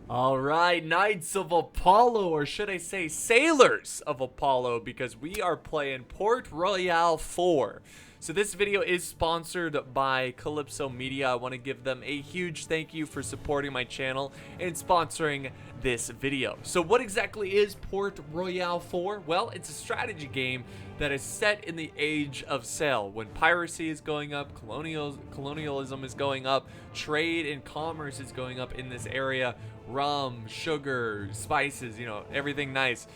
All right, Knights of Apollo, or should I say Sailors of Apollo, because we are playing Port Royale 4. So this video is sponsored by Calypso Media. I want to give them a huge thank you for supporting my channel and sponsoring this video. So what exactly is Port Royale 4? Well, it's a strategy game that is set in the age of sail, when piracy is going up, colonialism is going up, trade and commerce is going up in this area, rum, sugar, spices, you know, everything nice.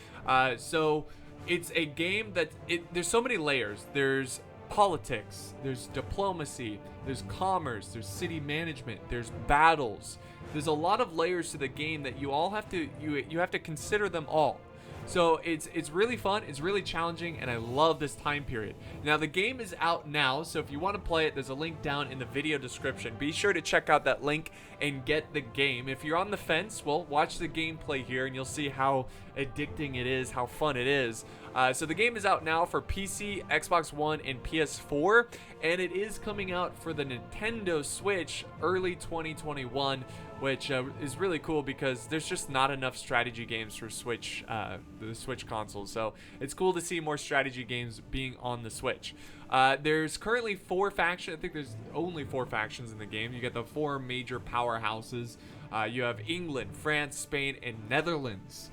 So it's a game that there's so many layers. There's politics, there's diplomacy, there's commerce, there's city management, there's battles. There's a lot of layers to the game that you all have to you have to consider them all. So it's really fun, it's really challenging, and I love this time period. Now the game is out now, so if you want to play it, there's a link down in the video description. Be sure to check out that link and get the game. If you're on the fence, well, watch the gameplay here and you'll see how addicting it is, how fun it is. So the game is out now for PC, Xbox One, and PS4, and it is coming out for the Nintendo Switch early 2021, which is really cool because there's just not enough strategy games for Switch, the Switch console. So it's cool to see more strategy games being on the Switch. There's currently 4 factions. I think there's only 4 factions in the game. You get the 4 major powerhouses. You have England, France, Spain, and Netherlands.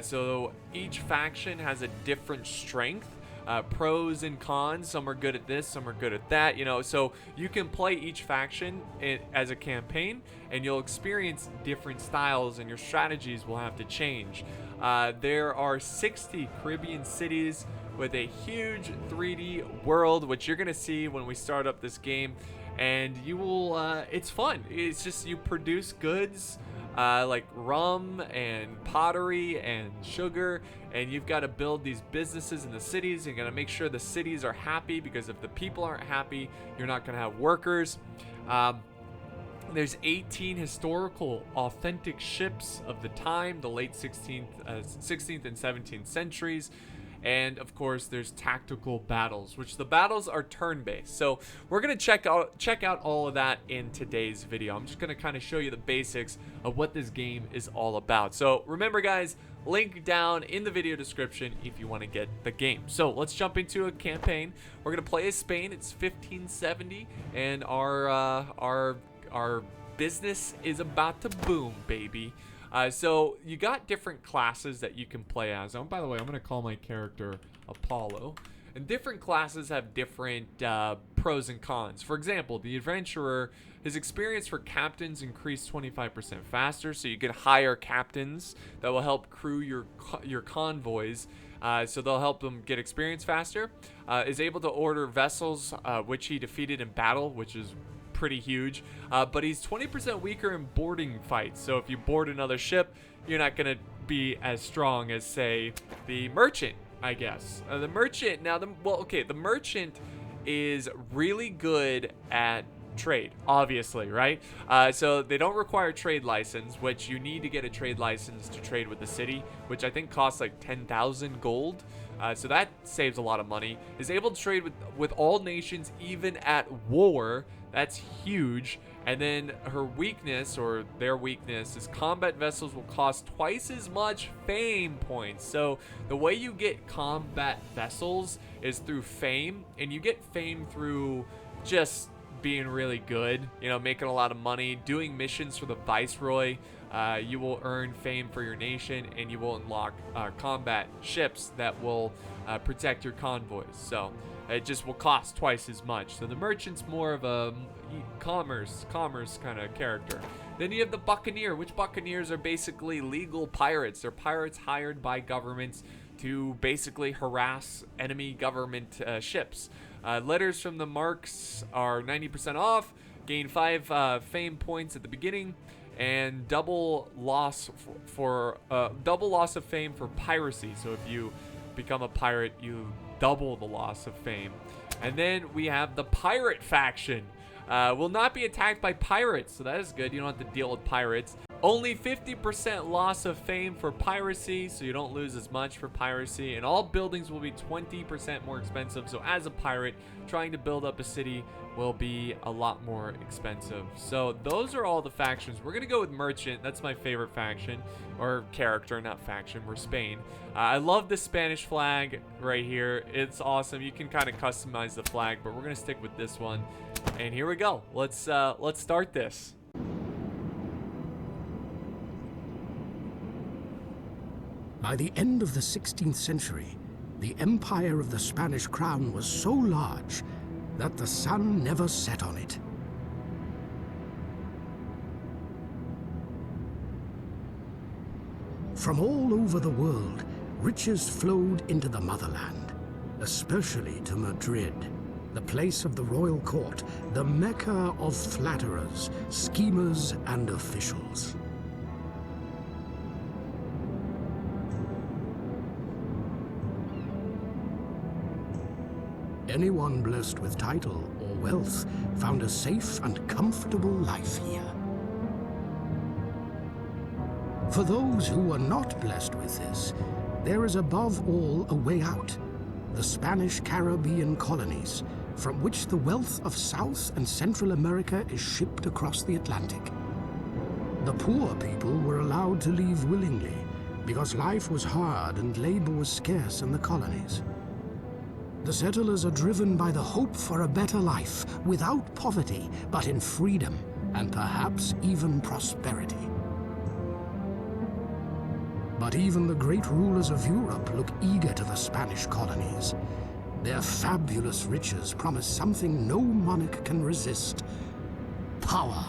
So each faction has a different strength, pros and cons. Some are good at this, some are good at that, you know. So you can play each faction as a campaign, and you'll experience different styles, and your strategies will have to change. There are 60 Caribbean cities with a huge 3D world, which you're gonna see when we start up this game, and you will it's fun. It's just you produce goods like rum and pottery and sugar, and you've got to build these businesses in the cities. You got to make sure the cities are happy, because if the people aren't happy, you're not going to have workers. There's 18 historical authentic ships of the time, the late 16th and 17th centuries. And of course, there's tactical battles, which the battles are turn-based. So we're gonna check out all of that in today's video. I'm just gonna kind of show you the basics of what this game is all about. So remember, guys, link down in the video description if you want to get the game. So let's jump into a campaign. We're gonna play as Spain. It's 1570, and our business is about to boom, baby. So you got different classes that you can play as. Oh, by the way, I'm going to call my character Apollo. And different classes have different pros and cons. For example, the adventurer, his experience for captains increased 25% faster. So you can hire captains that will help crew your convoys. So they'll help them get experience faster. Is able to order vessels which he defeated in battle, which is pretty huge, but he's 20% weaker in boarding fights. So if you board another ship, you're not going to be as strong as, say, the merchant, I guess. The merchant, now, the merchant is really good at trade, obviously, right? So they don't require a trade license, which you need to get a trade license to trade with the city, which I think costs like 10,000 gold. So that saves a lot of money. Is able to trade with all nations, even at war. That's huge. And then her weakness, or their weakness, is combat vessels will cost twice as much fame points. So the way you get combat vessels is through fame, and you get fame through just being really good, you know, making a lot of money, doing missions for the Viceroy. You will earn fame for your nation, and you will unlock combat ships that will protect your convoys. So it just will cost twice as much. So the merchant's more of a commerce kind of character. Then you have the buccaneer, which buccaneers are basically legal pirates. They're pirates hired by governments to basically harass enemy government ships. Letters from the marks are 90% off. Gain 5 fame points at the beginning, and double loss of fame for piracy. So if you become a pirate, you double the loss of fame. And then we have the pirate faction. Will not be attacked by pirates, so that is good. You don't have to deal with pirates. Only 50% loss of fame for piracy, so you don't lose as much for piracy. And all buildings will be 20% more expensive. So as a pirate, trying to build up a city will be a lot more expensive. So those are all the factions. We're going to go with Merchant. That's my favorite faction, or character, not faction. We're Spain. I love the Spanish flag right here. It's awesome. You can kind of customize the flag, but we're going to stick with this one. And here we go. Let's start this. By the end of the 16th century, the empire of the Spanish crown was so large that the sun never set on it. From all over the world, riches flowed into the motherland, especially to Madrid, the place of the royal court, the mecca of flatterers, schemers, and officials. Anyone blessed with title or wealth found a safe and comfortable life here. For those who were not blessed with this, there is above all a way out: the Spanish Caribbean colonies, from which the wealth of South and Central America is shipped across the Atlantic. The poor people were allowed to leave willingly, because life was hard and labor was scarce in the colonies. The settlers are driven by the hope for a better life, without poverty, but in freedom, and perhaps even prosperity. But even the great rulers of Europe look eager to the Spanish colonies. Their fabulous riches promise something no monarch can resist: power.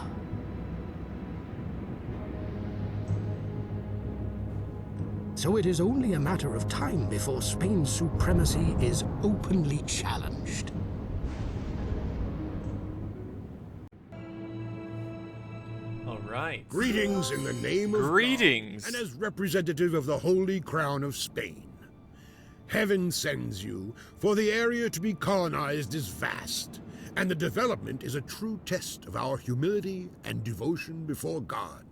So it is only a matter of time before Spain's supremacy is openly challenged. All right. Greetings in the name of Greetings. God, and as representative of the Holy Crown of Spain. Heaven sends you, for the area to be colonized is vast, and the development is a true test of our humility and devotion before God.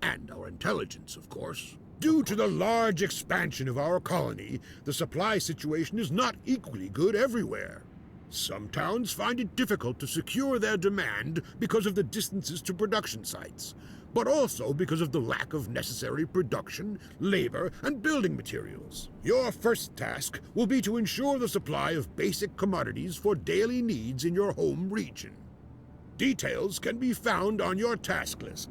And our intelligence, of course. Due to the large expansion of our colony, the supply situation is not equally good everywhere. Some towns find it difficult to secure their demand because of the distances to production sites, but also because of the lack of necessary production, labor, and building materials. Your first task will be to ensure the supply of basic commodities for daily needs in your home region. Details can be found on your task list.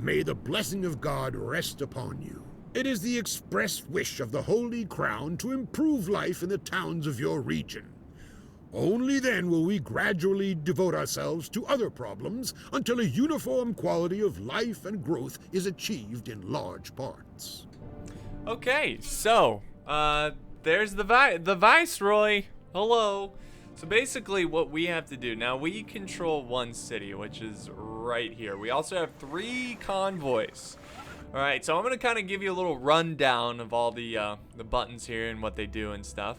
May the blessing of God rest upon you. It is the express wish of the Holy Crown to improve life in the towns of your region. Only then will we gradually devote ourselves to other problems until a uniform quality of life and growth is achieved in large parts. Okay, so there's the Viceroy. Hello. So basically what we have to do now, we control one city, which is right here. We also have 3 convoys. All right, so I'm gonna kind of give you a little rundown of all the buttons here and what they do and stuff.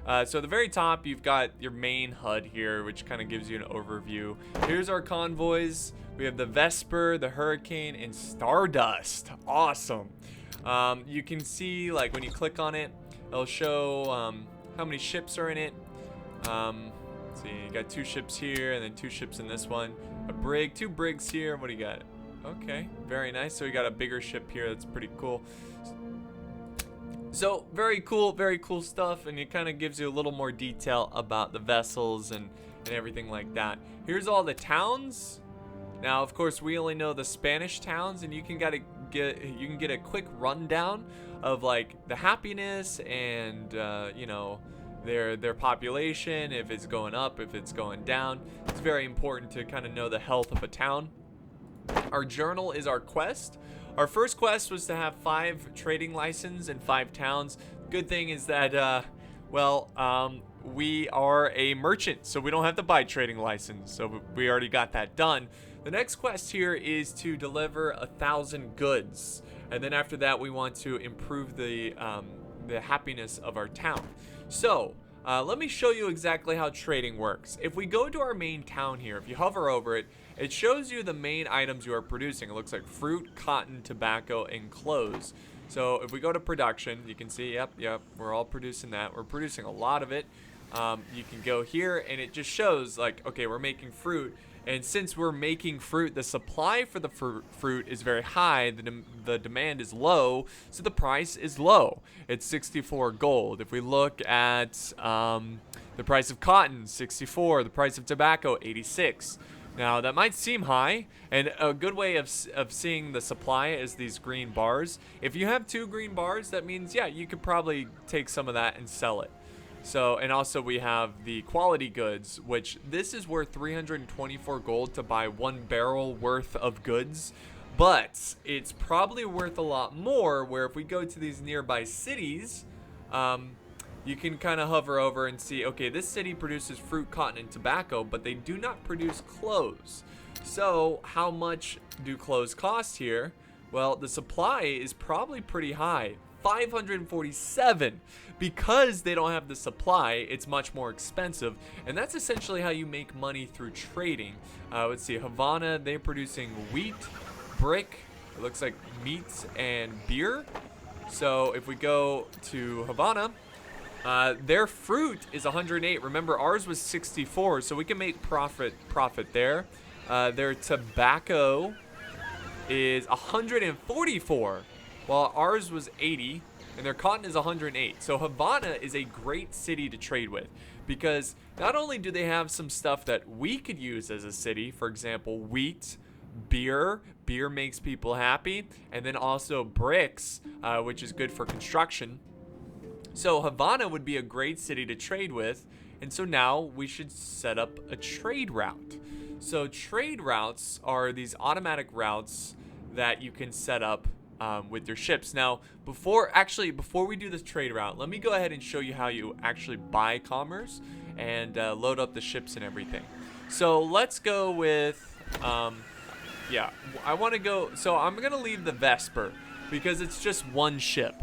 So at the very top, you've got your main HUD here, which kind of gives you an overview. Here's our convoys. We have the Vesper, the Hurricane, and Stardust. Awesome. You can see, like, when you click on it, it'll show how many ships are in it. Let's see, you got 2 ships here, and then 2 ships in this one. A brig, 2 brigs here. What do you got? Okay, very nice. So we got a bigger ship here. That's pretty cool. So very cool stuff, and it kind of gives you a little more detail about the vessels and everything like that. Here's all the towns. Now, of course, we only know the Spanish towns, and you can get a quick rundown of like the happiness and you know, their population, if it's going up, if it's going down. It's very important to kind of know the health of a town. Our journal is our quest. Our first quest was to have 5 trading licenses and 5 towns. Good thing is that, we are a merchant, so we don't have to buy trading license. So we already got that done. The next quest here is to deliver 1,000 goods, and then after that, we want to improve the happiness of our town. So let me show you exactly how trading works. If we go to our main town here, if you hover over it, it shows you the main items you are producing. It looks like fruit, cotton, tobacco, and clothes. So if we go to production, you can see, yep, we're all producing that. We're producing a lot of it. You can go here, and it just shows, like, okay, we're making fruit. And since we're making fruit, the supply for the fruit is very high. The demand is low, so the price is low. It's 64 gold. If we look at the price of cotton, 64. The price of tobacco, 86. Now, that might seem high, and a good way of seeing the supply is these green bars. If you have 2 green bars, that means, yeah, you could probably take some of that and sell it. So, and also we have the quality goods, which this is worth 324 gold to buy 1 barrel worth of goods. But it's probably worth a lot more, where if we go to these nearby cities, you can kind of hover over and see, okay, this city produces fruit, cotton, and tobacco, but they do not produce clothes. So how much do clothes cost here? Well, the supply is probably pretty high. 547. Because they don't have the supply, it's much more expensive, and that's essentially how you make money through trading. Let's see, Havana, they're producing wheat, brick, it looks like meats and beer. So if we go to Havana, their fruit is 108. Remember, ours was 64, so we can make profit there. Their tobacco is 144, while ours was 80, and their cotton is 108. So Havana is a great city to trade with, because not only do they have some stuff that we could use as a city, for example, wheat, beer makes people happy, and then also bricks, which is good for construction. So Havana would be a great city to trade with, and so now we should set up a trade route. So trade routes are these automatic routes that you can set up with your ships. Now, before we do this trade route, let me go ahead and show you how you actually buy commerce and load up the ships and everything. So let's go with, I want to go, so I'm going to leave the Vesper because it's just one ship.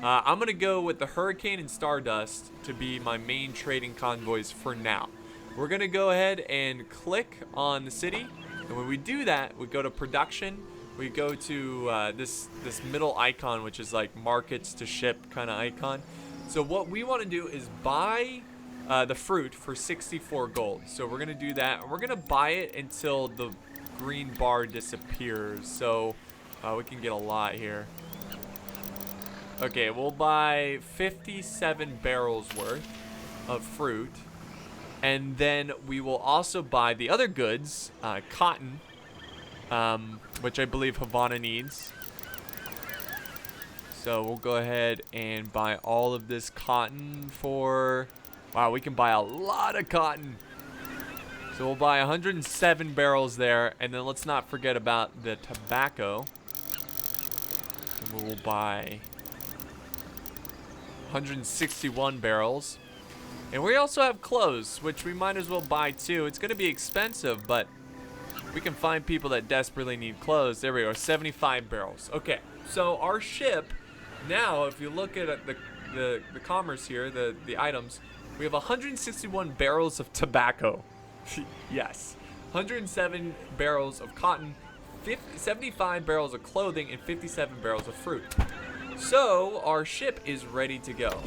I'm going to go with the Hurricane and Stardust to be my main trading convoys for now. We're going to go ahead and click on the city, and when we do that, we go to production. We go to this middle icon, which is like markets to ship kind of icon. So what we want to do is buy the fruit for 64 gold. So we're going to do that. We're going to buy it until the green bar disappears. So we can get a lot here. Okay, we'll buy 57 barrels worth of fruit. And then we will also buy the other goods, cotton, which I believe Havana needs. So we'll go ahead and buy all of this cotton for... Wow, we can buy a lot of cotton. So we'll buy 107 barrels there. And then let's not forget about the tobacco. And we'll buy 161 barrels. And we also have clothes, which we might as well buy too. It's going to be expensive, but we can find people that desperately need clothes. There we go, 75 barrels. Okay, so our ship, now if you look at the commerce here, the items, we have 161 barrels of tobacco. Yes. 107 barrels of cotton, 75 barrels of clothing, and 57 barrels of fruit. So our ship is ready to go.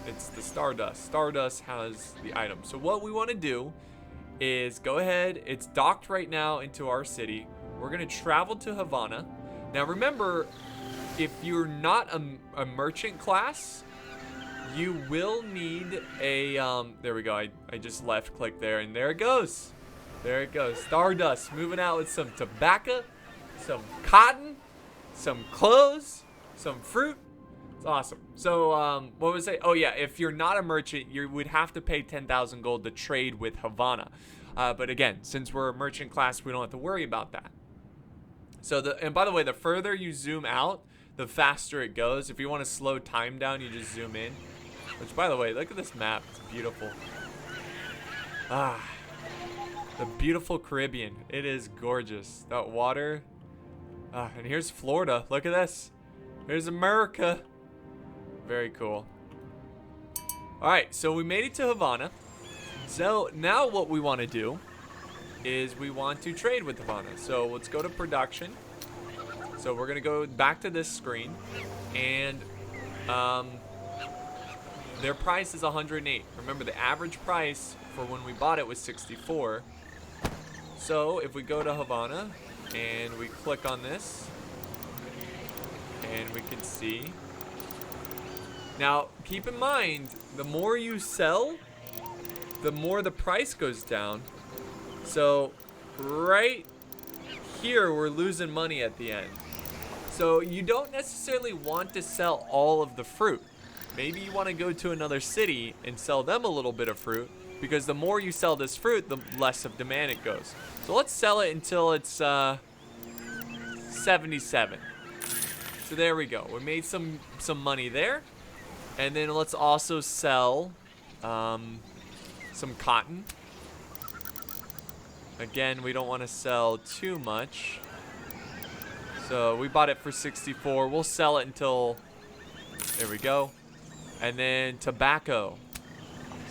It's the Stardust. Stardust has the item. So what we want to do is go ahead. It's docked right now into our city. We're going to travel to Havana. Now remember, if you're not a merchant class, you will need a, there we go. I just left click there, and there it goes. There it goes. Stardust moving out with some tobacco, some cotton, some clothes, some fruit. It's awesome. So what was I? Oh yeah, if you're not a merchant, you would have to pay 10,000 gold to trade with Havana. But again, since we're a merchant class, we don't have to worry about that. So and by the way, the further you zoom out, the faster it goes. If you want to slow time down, you just zoom in. Which, by the way, look at this map. It's beautiful. Ah, the beautiful Caribbean. It is gorgeous. That water. And here's Florida. Look at this. Here's America. Very cool. All right, so we made it to Havana. So now what we want to do is we want to trade with Havana. So let's go to production. So we're gonna go back to this screen, and their price is 108. Remember, the average price for when we bought it was 64. So if we go to Havana and we click on this, and we can see. Now, keep in mind, the more you sell, the more the price goes down. So right here, we're losing money at the end. So you don't necessarily want to sell all of the fruit. Maybe you want to go to another city and sell them a little bit of fruit, because the more you sell this fruit, the less of demand it goes. So let's sell it until it's 77. So there we go. We made some money there. And then let's also sell some cotton. Again, we don't want to sell too much. So we bought it for 64. We'll sell it until, there we go. And then tobacco.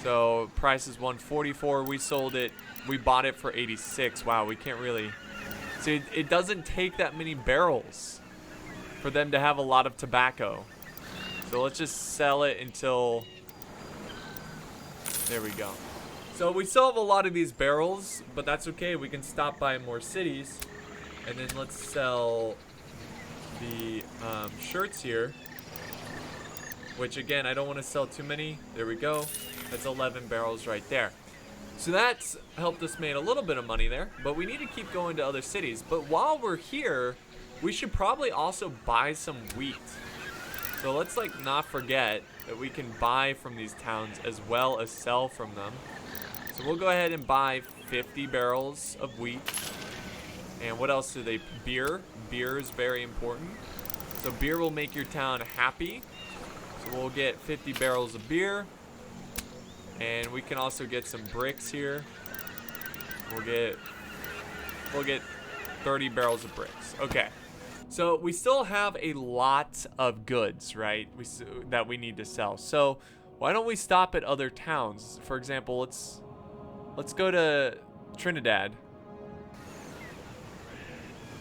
So price is 144. We sold it. We bought it for 86. Wow, we can't really. See, it doesn't take that many barrels for them to have a lot of tobacco. So let's just sell it until, there we go. So we still have a lot of these barrels, but that's okay. We can stop by more cities. And then let's sell the shirts here, which again, I don't want to sell too many. There we go. That's 11 barrels right there. So that's helped us make a little bit of money there, but we need to keep going to other cities. But while we're here, we should probably also buy some wheat. So let's not forget that we can buy from these towns as well as sell from them. So we'll go ahead and buy 50 barrels of wheat. And what else do they? Beer. Beer is very important. So beer will make your town happy. So we'll get 50 barrels of beer. And we can also get some bricks here. We'll get 30 barrels of bricks. Okay. So we still have a lot of goods, right? That we need to sell. So why don't we stop at other towns? For example, let's go to Trinidad.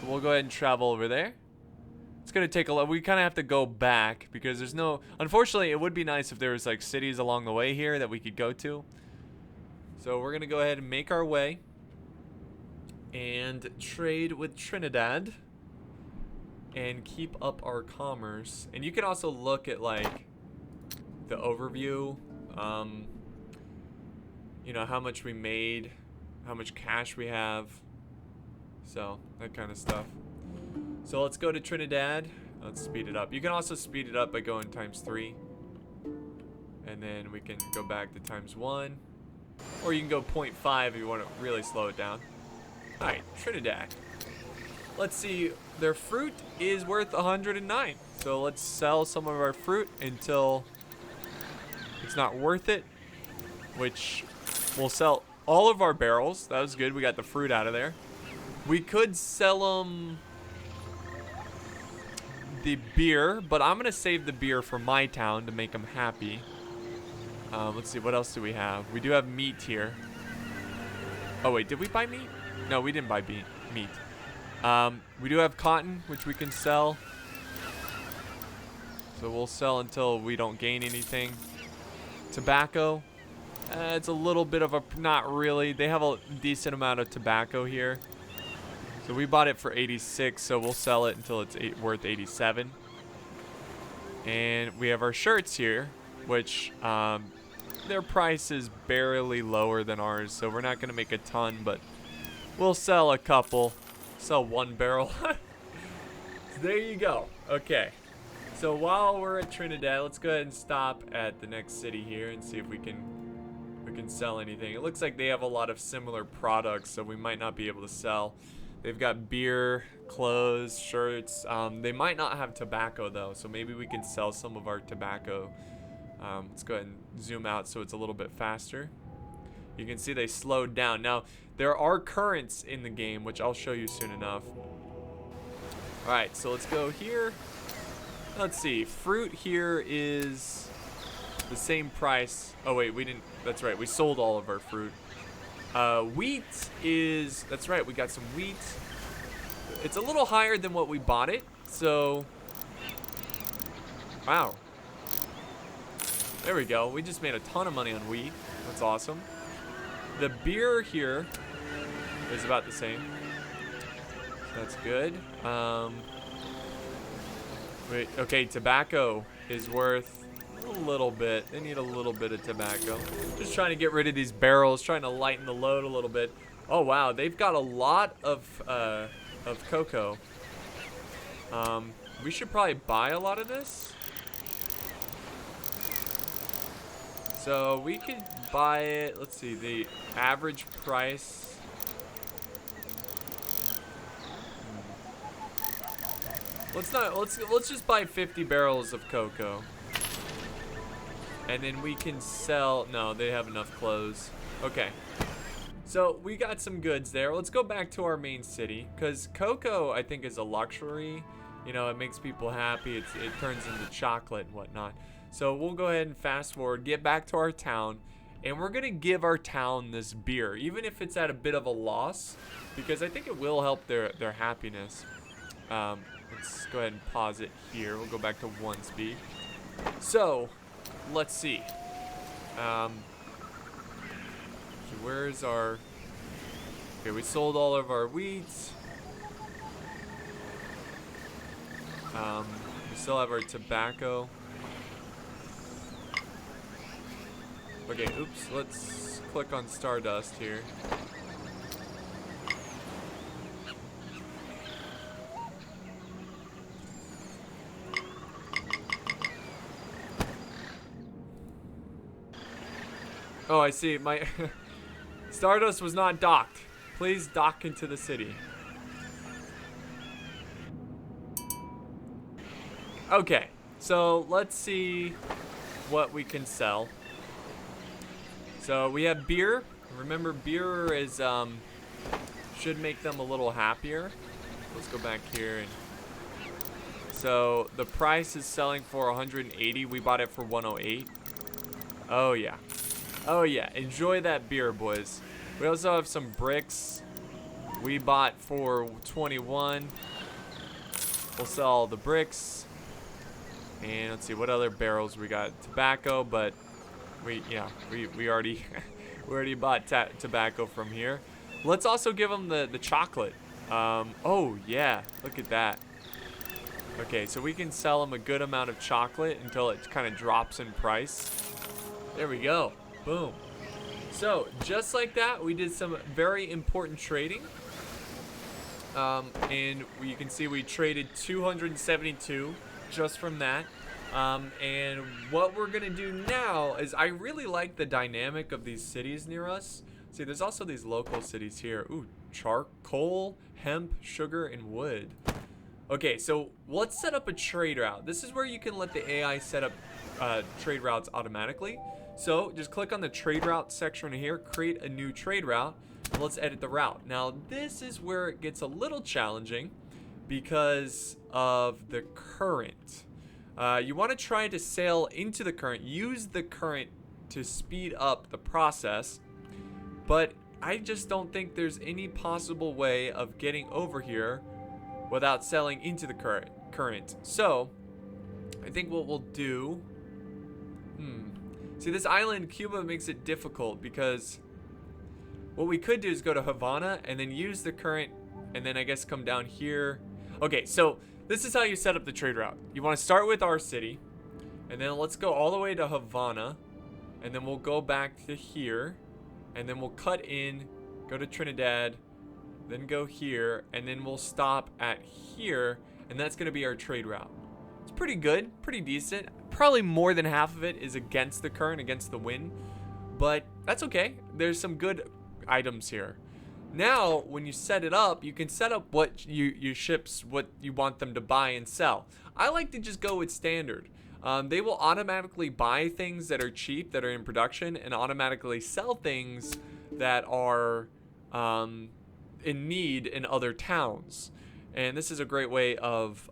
We'll go ahead and travel over there. It's gonna take a lot. We kind of have to go back because there's no. Unfortunately, it would be nice if there was cities along the way here that we could go to. So we're gonna go ahead and make our way and trade with Trinidad and keep up our commerce. And you can also look at the overview. You know, how much we made, how much cash we have. So that kind of stuff. So let's go to Trinidad. Let's speed it up. You can also speed it up by going ×3. And then we can go back to ×1. Or you can go 0.5 if you want to really slow it down. Alright, Trinidad. Let's see. Their fruit is worth 109. So let's sell some of our fruit until it's not worth it. Which we'll sell all of our barrels. That was good. We got the fruit out of there. We could sell them the beer, but I'm going to save the beer for my town to make them happy. Let's see, what else do we have? We do have meat here. Oh, wait, did we buy meat? No, we didn't buy meat. We do have cotton, which we can sell. So we'll sell until we don't gain anything. Tobacco. It's a little bit of a, not really. They have a decent amount of tobacco here. So we bought it for 86, so we'll sell it until it's worth 87. And we have our shirts here, which their price is barely lower than ours, so we're not going to make a ton, but we'll sell a couple. Sell 1 barrel. There you go. Okay. So while we're at Trinidad, let's go ahead and stop at the next city here and see if we can sell anything. It looks like they have a lot of similar products, so we might not be able to sell. They've got beer, clothes, shirts. They might not have tobacco though, so maybe we can sell some of our tobacco. Let's go ahead and zoom out so it's a little bit faster. You can see they slowed down. Now, there are currents in the game, which I'll show you soon enough. Alright, so let's go here. Let's see. Fruit here is the same price. Oh, wait, we didn't. That's right. We sold all of our fruit. Wheat is, that's right, we got some wheat. It's a little higher than what we bought it, so, wow. There we go, we just made a ton of money on wheat. That's awesome. The beer here is about the same. So that's good. Wait, okay, tobacco is worth a little bit. They need a little bit of tobacco. Just trying to get rid of these barrels, trying to lighten the load a little bit. Oh wow, they've got a lot of cocoa. We should probably buy a lot of this. So we could buy it. Let's see, the average price. Let's just buy 50 barrels of cocoa. And then we can sell, no, they have enough clothes. Okay. So we got some goods there. Let's go back to our main city, because cocoa, I think, is a luxury. You know, it makes people happy. It turns into chocolate and whatnot. So we'll go ahead and fast forward, get back to our town, and we're gonna give our town this beer, even if it's at a bit of a loss, because I think it will help their happiness. Let's go ahead and pause it here. We'll go back to 1 speed. So, let's see. So where's our... Okay, we sold all of our wheat. We still have our tobacco. Okay, oops. Let's click on Stardust here. Oh, I see. My Stardust was not docked. Please dock into the city. Okay, so let's see what we can sell. So we have beer. Remember, beer is should make them a little happier. Let's go back here and so the price is selling for 180. We bought it for 108. Oh yeah. Oh yeah, enjoy that beer, boys. We also have some bricks we bought for 21. We'll sell all the bricks. And let's see what other barrels we got. Tobacco, but we already we already bought tobacco from here. Let's also give them the chocolate. Oh yeah, look at that. Okay, so we can sell them a good amount of chocolate until it kind of drops in price. There we go. Boom. So, just like that, we did some very important trading. And you can see we traded 272 just from that. And what we're going to do now is I really like the dynamic of these cities near us. See, there's also these local cities here. Ooh, charcoal, hemp, sugar, and wood. Okay, so let's set up a trade route. This is where you can let the AI set up trade routes automatically. So just click on the trade route section here, create a new trade route, and let's edit the route. Now this is where it gets a little challenging because of the current. You want to try to sail into the current, use the current to speed up the process, but I just don't think there's any possible way of getting over here without sailing into the current. So I think what we'll do, see, this island, Cuba, makes it difficult because what we could do is go to Havana and then use the current and then I guess come down here. Okay, so this is how you set up the trade route. You want to start with our city and then let's go all the way to Havana and then we'll go back to here and then we'll cut in, go to Trinidad, then go here, and then we'll stop at here, and that's going to be our trade route. It's pretty good, pretty decent. Probably more than half of it is against the current, against the wind, but that's okay. There's some good items here. Now, when you set it up, you can set up what your ships, what you want them to buy and sell. I like to just go with standard. They will automatically buy things that are cheap, that are in production, and automatically sell things that are in need in other towns. And this is a great way of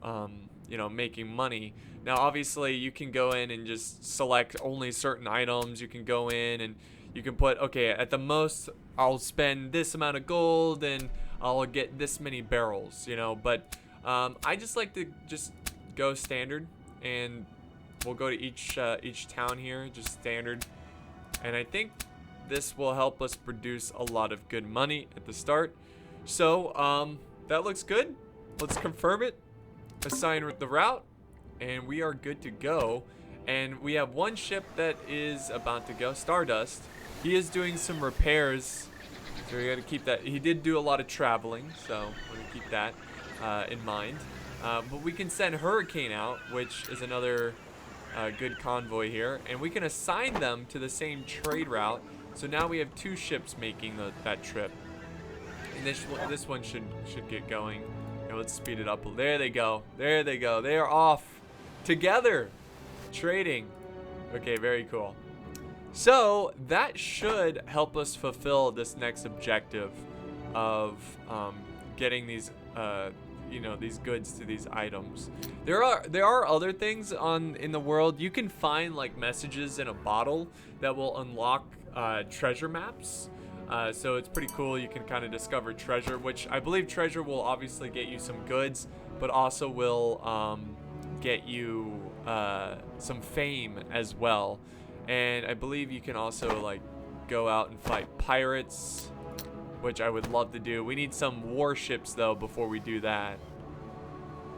making money. Now obviously you can go in and just select only certain items. You can go in and you can put, okay, at the most I'll spend this amount of gold and I'll get this many barrels, you know. But I just like to just go standard, and we'll go to each town here, just standard. And I think this will help us produce a lot of good money at the start. So that looks good. Let's confirm it, assign the route, and we are good to go. And we have one ship that is about to go, Stardust. He is doing some repairs, so we got to keep that. He did do a lot of traveling, so we're gonna keep that in mind. But we can send Hurricane out, which is another good convoy here, and we can assign them to the same trade route. So now we have 2 ships making that trip, and this one should get going. And let's speed it up. There they go. There they go. They are off together, trading. Okay, very cool. So that should help us fulfill this next objective of getting these these goods to these items. There are other things in the world. You can find like messages in a bottle that will unlock treasure maps. So it's pretty cool. You can kind of discover treasure, which I believe treasure will obviously get you some goods, but also will get you some fame as well. And I believe you can also like go out and fight pirates, which I would love to do. We need some warships though before we do that.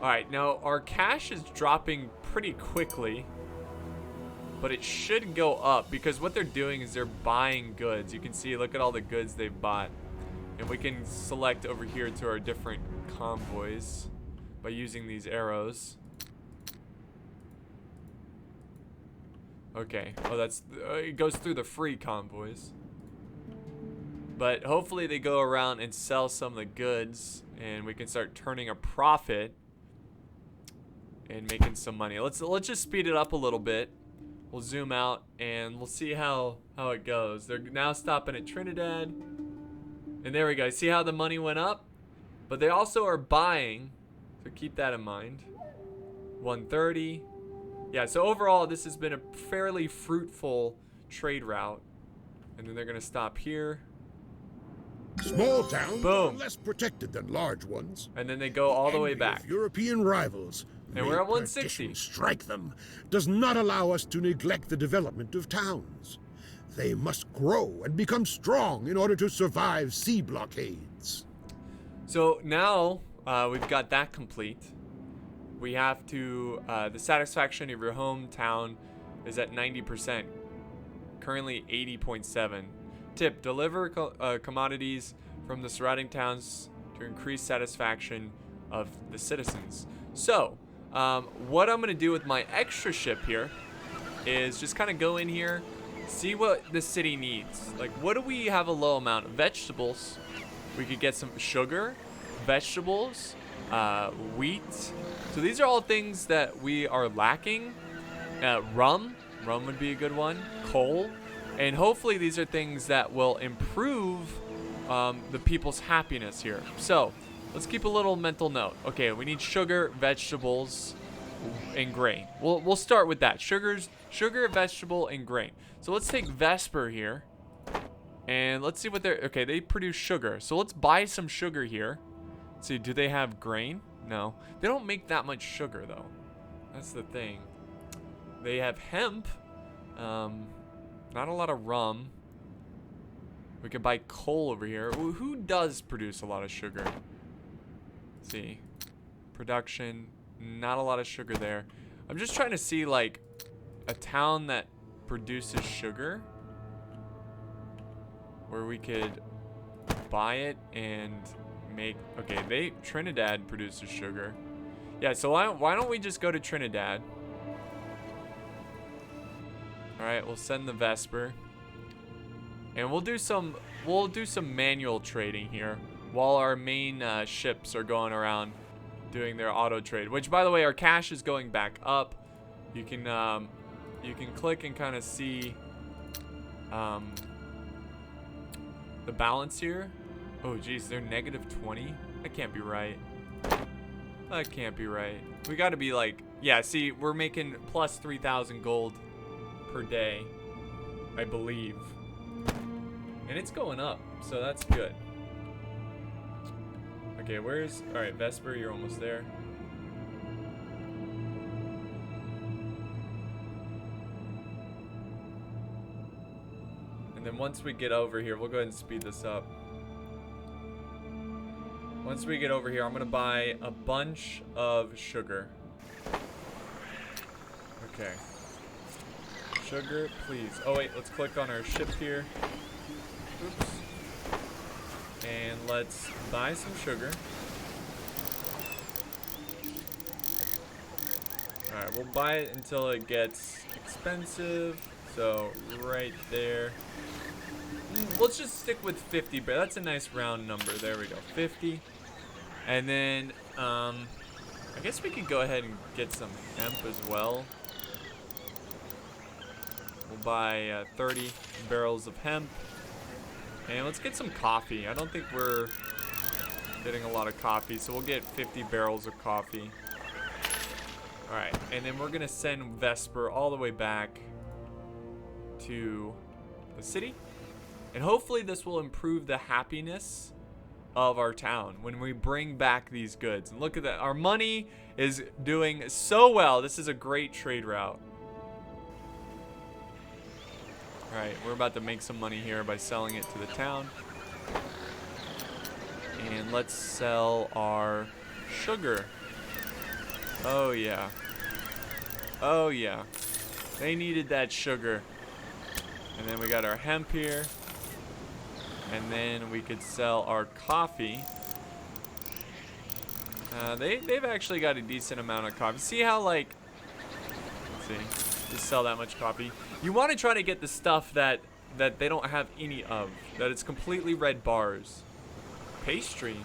All right, now our cash is dropping pretty quickly, but it should go up because what they're doing is they're buying goods. You can see, look at all the goods they've bought. And we can select over here to our different convoys by using these arrows. Okay, oh that's, it goes through the free convoys. But hopefully they go around and sell some of the goods and we can start turning a profit and making some money. Let's just speed it up a little bit. We'll zoom out and we'll see how it goes. They're now stopping at Trinidad. And there we go. See how the money went up? But they also are buying, so keep that in mind. 130. Yeah, so overall this has been a fairly fruitful trade route. And then they're gonna stop here. Small towns Boom. are less protected than large ones. And then they go all the way Envy back. of European rivals. And we're at 160. Strike them does not allow us to neglect the development of towns. They must grow and become strong in order to survive sea blockades. So now we've got that complete. We have to, the satisfaction of your hometown is at 90%. Currently 80.7. Tip, deliver commodities from the surrounding towns to increase satisfaction of the citizens. So, what I'm going to do with my extra ship here is just kind of go in here, see what the city needs. Like, what do we have a low amount of? Vegetables. We could get some sugar, vegetables, wheat. So these are all things that we are lacking. Rum would be a good one. Coal. And hopefully these are things that will improve the people's happiness here. So let's keep a little mental note. Okay, we need sugar, vegetables, and grain. We'll start with that. Sugar, vegetable, and grain. So let's take Vesper here. And let's see what they're... Okay, they produce sugar. So let's buy some sugar here. Let's see, do they have grain? No. They don't make that much sugar, though. That's the thing. They have hemp. Not a lot of rum. We could buy coal over here. Ooh, who does produce a lot of sugar? Let's see. Production. Not a lot of sugar there. I'm just trying to see, like, a town that produces sugar. Where we could buy it and make... Okay, Trinidad produces sugar. Yeah, so why don't we just go to Trinidad? Alright, we'll send the Vesper. And we'll do some manual trading here while our main ships are going around doing their auto trade. Which, by the way, our cash is going back up. You can click and kind of see the balance here. Oh geez, they're negative 20. That can't be right. That can't be right. We got to be like, yeah. See, we're making plus 3,000 gold per day, I believe. And it's going up, so that's good. Okay, where's... Alright, Vesper, you're almost there. And then once we get over here, we'll go ahead and speed this up. Once we get over here, I'm gonna buy a bunch of sugar. Okay. Sugar, please. Oh wait, let's click on our ship here. Oops. And let's buy some sugar. Alright, we'll buy it until it gets expensive. So, right there. Let's just stick with 50, but that's a nice round number. There we go, 50. And then, I guess we could go ahead and get some hemp as well. We'll buy 30 barrels of hemp. And let's get some coffee. I don't think we're getting a lot of coffee, so we'll get 50 barrels of coffee. Alright, and then we're going to send Vesper all the way back to the city. And hopefully this will improve the happiness of our town when we bring back these goods. And look at that. Our money is doing so well. This is a great trade route. Alright, we're about to make some money here by selling it to the town. And let's sell our sugar. Oh yeah. Oh yeah. They needed that sugar. And then we got our hemp here. And then we could sell our coffee. They've actually got a decent amount of coffee. See how, like, let's see, just sell that much coffee. You want to try to get the stuff that they don't have any of, that it's completely red bars. Pastry,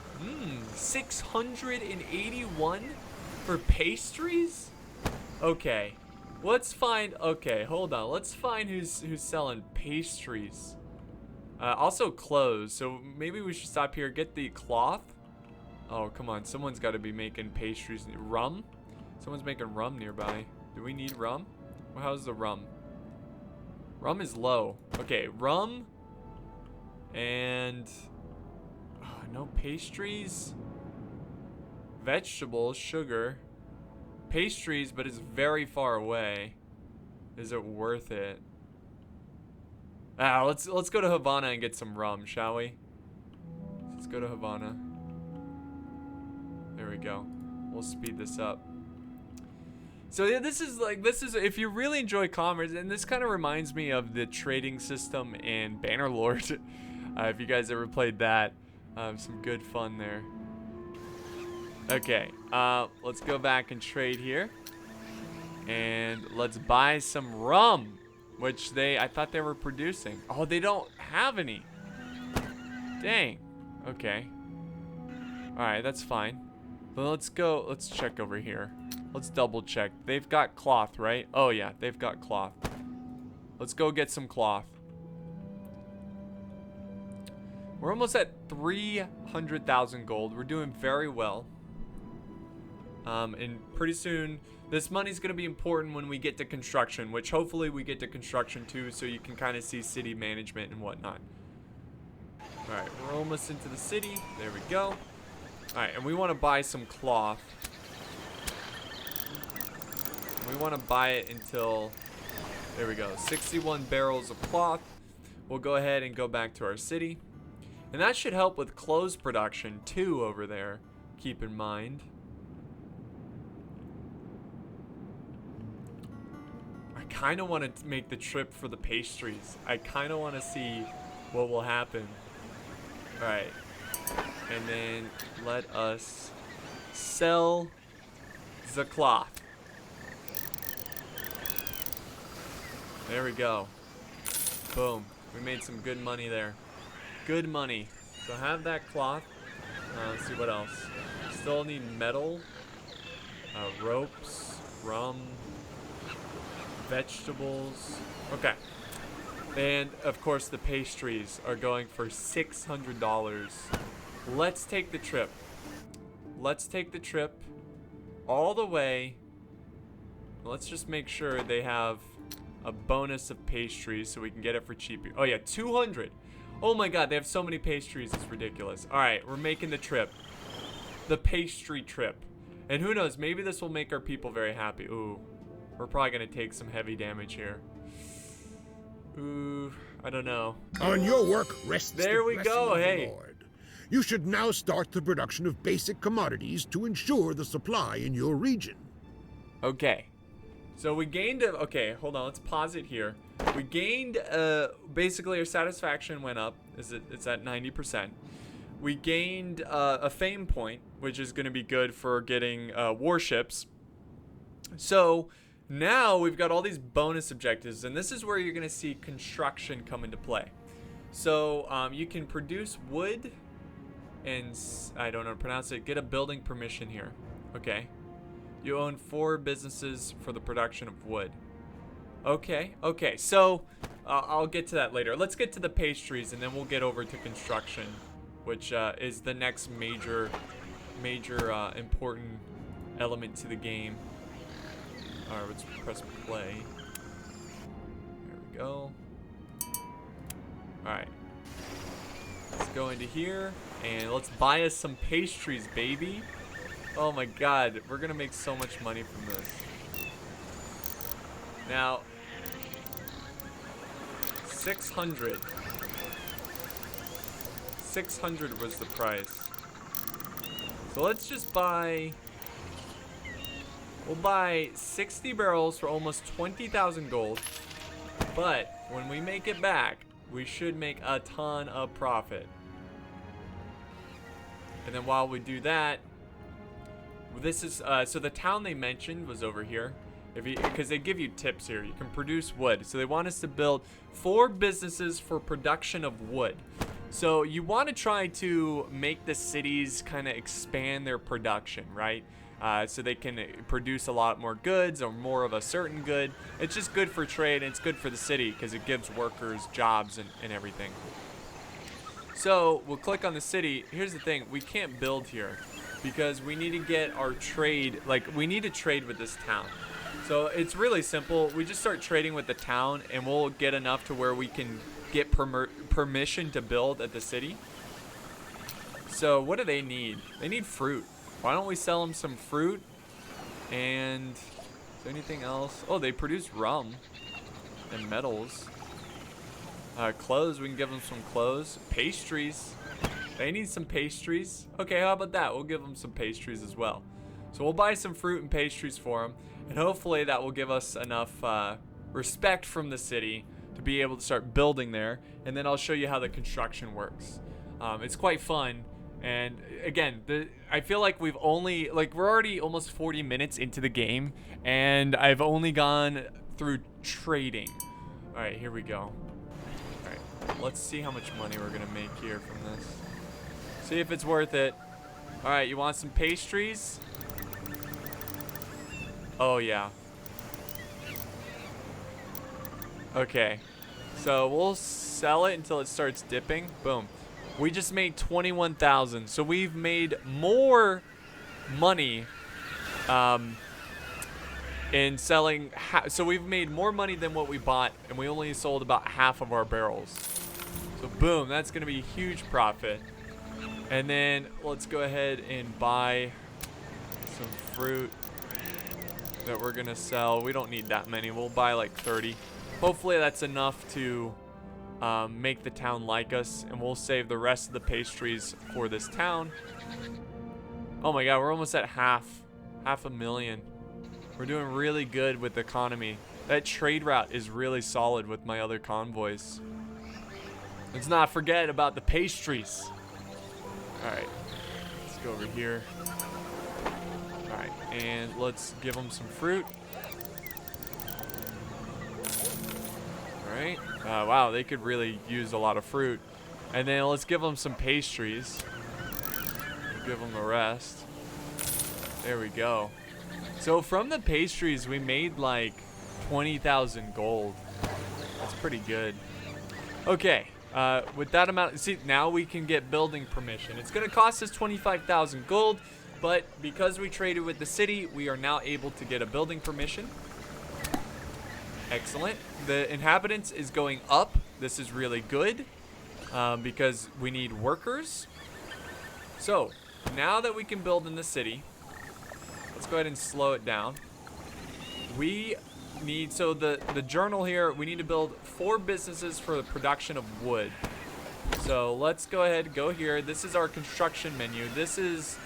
681 for pastries. Okay, let's find. Okay, hold on. Let's find who's selling pastries. Also clothes, so maybe we should stop here, get the cloth. Oh, come on, someone's got to be making pastries. Rum? Someone's making rum nearby. Do we need rum? Well, how's the rum? Rum is low. Okay, rum. And... no pastries. Vegetables, sugar. Pastries, but it's very far away. Is it worth it? Let's go to Havana and get some rum, shall we? Let's go to Havana. There we go. We'll speed this up. So yeah, this is if you really enjoy commerce, and this kind of reminds me of the trading system in Bannerlord. If you guys ever played that, some good fun there. Okay, let's go back and trade here, and let's buy some rum. Which I thought they were producing. Oh, they don't have any. Dang. Okay. Alright, that's fine. But let's check over here. Let's double check. They've got cloth, right? Oh yeah, they've got cloth. Let's go get some cloth. We're almost at 300,000 gold. We're doing very well. And pretty soon, this money's going to be important when we get to construction, which hopefully we get to construction too, so you can kind of see city management and whatnot. Alright, we're almost into the city. There we go. Alright, and we want to buy some cloth. We want to buy it until... There we go. 61 barrels of cloth. We'll go ahead and go back to our city. And that should help with clothes production too over there. Keep in mind. I kind of want to make the trip for the pastries. I kind of want to see what will happen. Alright. And then let us sell the cloth. There we go. Boom. We made some good money there. Good money. So have that cloth. Let's see what else. Still need metal. Ropes. Rum. Vegetables. Okay. And of course the pastries are going for $600. Let's take the trip. Let's take the trip all the way. Let's just make sure they have a bonus of pastries so we can get it for cheap. Oh yeah, 200. Oh my god, they have so many pastries, it's ridiculous. Alright, we're making the trip. The pastry trip. And who knows, maybe this will make our people very happy. Ooh, we're probably gonna take some heavy damage here. Ooh, I don't know. On your work rests There we go, hey. Lord. You should now start the production of basic commodities to ensure the supply in your region. Okay. So we gained a, okay, hold on, let's pause it here. We gained, basically our satisfaction went up. It's at 90%. We gained a fame point, which is going to be good for getting warships. So now we've got all these bonus objectives, and this is where you're going to see construction come into play. So you can produce wood and, I don't know how to pronounce it, get a building permission here. Okay. You own 4 businesses for the production of wood. Okay, okay. So I'll get to that later. Let's get to the pastries, and then we'll get over to construction, which is the next major important element to the game. All right, let's press play. There we go. All right. Let's go into here, and let's buy us some pastries, baby. Oh my god, we're gonna make so much money from this. Now, 600 was the price. So let's just buy, we'll buy 60 barrels for almost 20,000 gold. But when we make it back, we should make a ton of profit. And then while we do that, this is, so the town they mentioned was over here. Because they give you tips here. You can produce wood. So they want us to build 4 businesses for production of wood. So you want to try to make the cities kind of expand their production, right? So they can produce a lot more goods or more of a certain good. It's just good for trade, and it's good for the city because it gives workers jobs and everything. So we'll click on the city. Here's the thing. We can't build here because we need to get our trade. Like, we need to trade with this town. So it's really simple. We just start trading with the town, and we'll get enough to where we can get permission to build at the city. So what do they need? They need fruit. Why don't we sell them some fruit? And is there anything else? Oh, they produce rum and metals. Clothes, we can give them some clothes. Pastries. They need some pastries. Okay, how about that? We'll give them some pastries as well. So we'll buy some fruit and pastries for them. And hopefully that will give us enough respect from the city to be able to start building there. And then I'll show you how the construction works. It's quite fun. And again, I feel like we're already almost 40 minutes into the game. And I've only gone through trading. All right, here we go. All right, let's see how much money we're going to make here from this. See if it's worth it. All right, you want some pastries? Oh, yeah. Okay. So we'll sell it until it starts dipping. Boom. We just made 21,000. So we've made more money in selling. So we've made more money than what we bought, and we only sold about half of our barrels. So boom, that's going to be a huge profit. And then let's go ahead and buy some fruit that we're gonna sell. We don't need that many. We'll buy like 30. Hopefully that's enough to make the town like us, and we'll save the rest of the pastries for this town. Oh my god, we're almost at half a million. We're doing really good with the economy. That trade route is really solid with my other convoys. Let's not forget about the pastries. All right, let's go over here. All right, and let's give them some fruit. All right. Wow, they could really use a lot of fruit. And then let's give them some pastries. Give them the rest. There we go. So from the pastries, we made like 20,000 gold. That's pretty good. Okay. With that amount, see, now we can get building permission. It's going to cost us 25,000 gold, but because we traded with the city, we are now able to get a building permission. Excellent. The inhabitants is going up. This is really good. because we need workers. So now that we can build in the city, let's go ahead and slow it down. We need, so the journal here, we need to build 4 businesses for the production of wood. So let's go ahead, go here. This is our construction menu. This is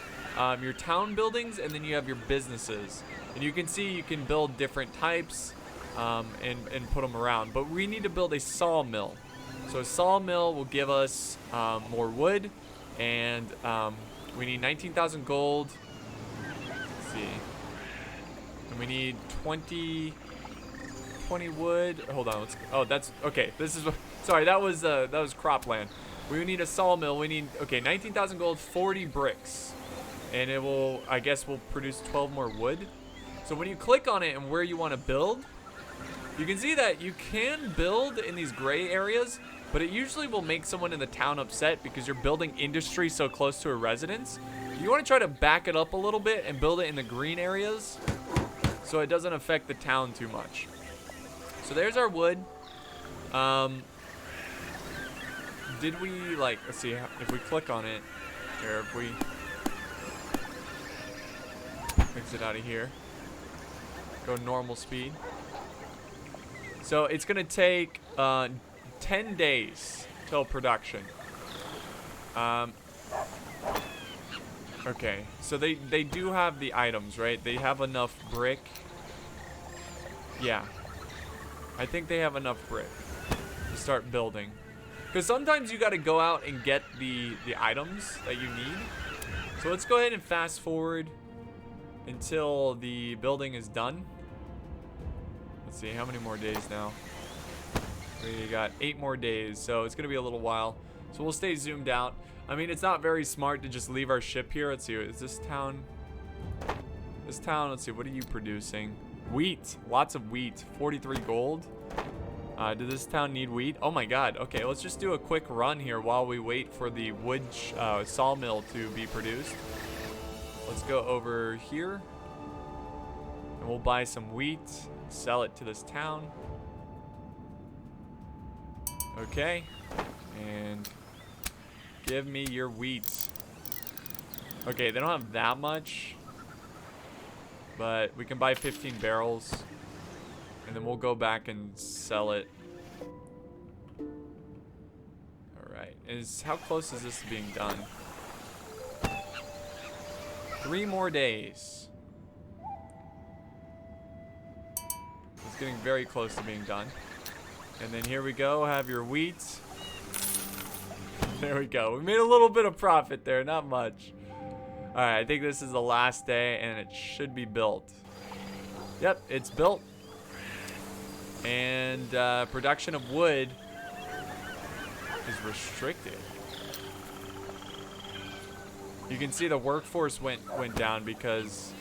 your town buildings, and then you have your businesses. And you can see you can build different types and put them around. But we need to build a sawmill. So a sawmill will give us more wood, and we need 19,000 gold. Let's see. And we need 20 wood. Hold on. Oh, that's okay. This is, sorry, that was cropland. We need a sawmill. We need, okay, 19,000 gold, 40 bricks. And it will, I guess, will produce 12 more wood. So when you click on it and where you want to build, you can see that you can build in these gray areas, but it usually will make someone in the town upset because you're building industry so close to a residence. You want to try to back it up a little bit and build it in the green areas so it doesn't affect the town too much. So there's our wood. Did we, like, let's see, if we click on it, here, if we exit out of here, go normal speed. So it's gonna take 10 days till production. Okay, so they do have the items, right? They have enough brick. Yeah, I think they have enough brick to start building. Because sometimes you got to go out and get the items that you need. So let's go ahead and fast forward until the building is done. Let's see, how many more days now? We got 8 more days, so it's going to be a little while. So we'll stay zoomed out. I mean, it's not very smart to just leave our ship here. Let's see, is this town? This town, let's see, what are you producing? Wheat, lots of wheat, 43 gold. Does this town need wheat? Oh my god. Okay, let's just do a quick run here while we wait for the wood sawmill to be produced. Let's go over here. And we'll buy some wheat, sell it to this town. Okay. And give me your wheat. Okay, they don't have that much. But we can buy 15 barrels. And then we'll go back and sell it. Alright. How close is this to being done? 3 more days. It's getting very close to being done. And then here we go. Have your wheat. There we go. We made a little bit of profit there. Not much. Alright. I think this is the last day. And it should be built. Yep. It's built. And production of wood is restricted. You can see the workforce went down because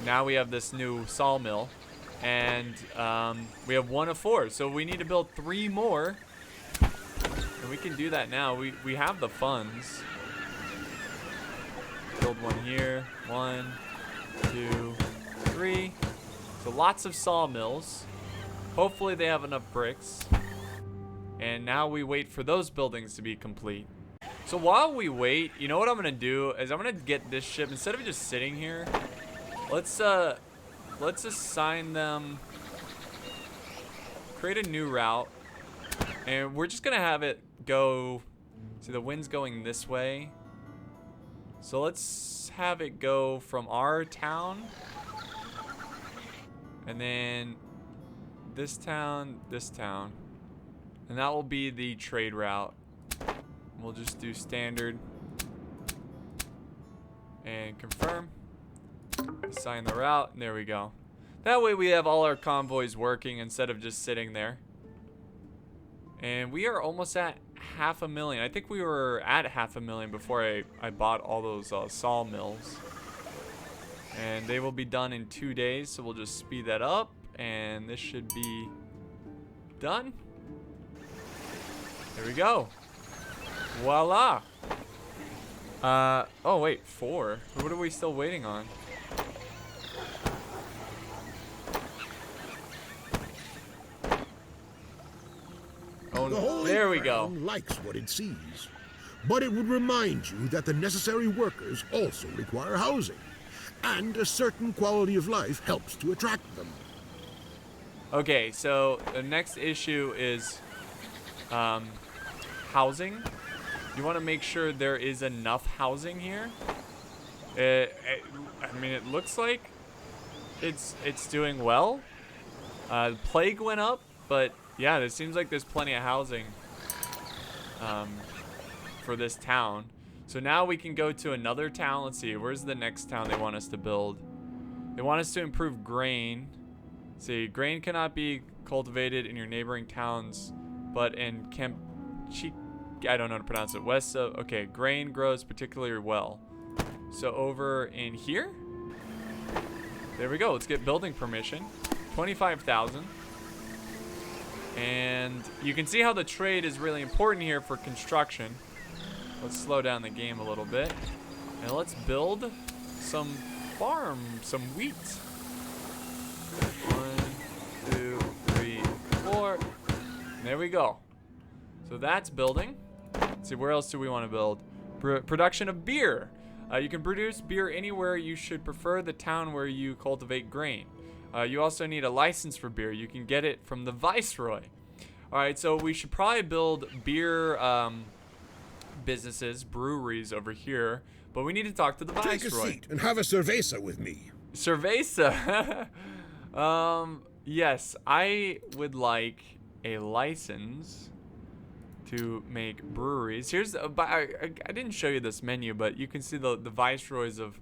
now we have this new sawmill, and we have 1 of 4. So we need to build 3 more, and we can do that now. We have the funds. Build 1 here. 1, 2, 3. So lots of sawmills. Hopefully they have enough bricks. And now we wait for those buildings to be complete. So while we wait, you know what I'm gonna do is I'm gonna get this ship, instead of just sitting here, let's assign them, create a new route, and we're just gonna have it go, see the wind's going this way. So let's have it go from our town, and then this town, and that will be the trade route. We'll just do standard and confirm, assign the route, and there we go. That way we have all our convoys working instead of just sitting there. And we are almost at 500,000. I think we were at 500,000 before I bought all those sawmills. And they will be done in 2 days, so we'll just speed that up, and this should be done. There we go. Voila. Oh wait, 4. What are we still waiting on? Oh Crown. The Holy There we go. Crown likes what it sees. But it would remind you that the necessary workers also require housing. And a certain quality of life helps to attract them. Okay, so the next issue is housing. You want to make sure there is enough housing here. I mean, it looks like it's doing well. The plague went up, but yeah, it seems like there's plenty of housing for this town. So now we can go to another town. Let's see, where's the next town they want us to build? They want us to improve grain. See, grain cannot be cultivated in your neighboring towns, but in I don't know how to pronounce it. West of, okay, grain grows particularly well. So over in here, there we go. Let's get building permission. 25,000. And you can see how the trade is really important here for construction. Let's slow down the game a little bit. And let's build some farm, some wheat. 1, 2, 3, 4. There we go. So that's building. Let's see, where else do we want to build? Production of beer. You can produce beer anywhere. You should prefer the town where you cultivate grain. You also need a license for beer. You can get it from the Viceroy. All right, so we should probably build beer businesses, breweries over here, but we need to talk to the Viceroy. Take a seat and have a cerveza with me. Cerveza. Yes, I would like a license to make breweries. Here's, but I didn't show you this menu, but you can see the viceroys of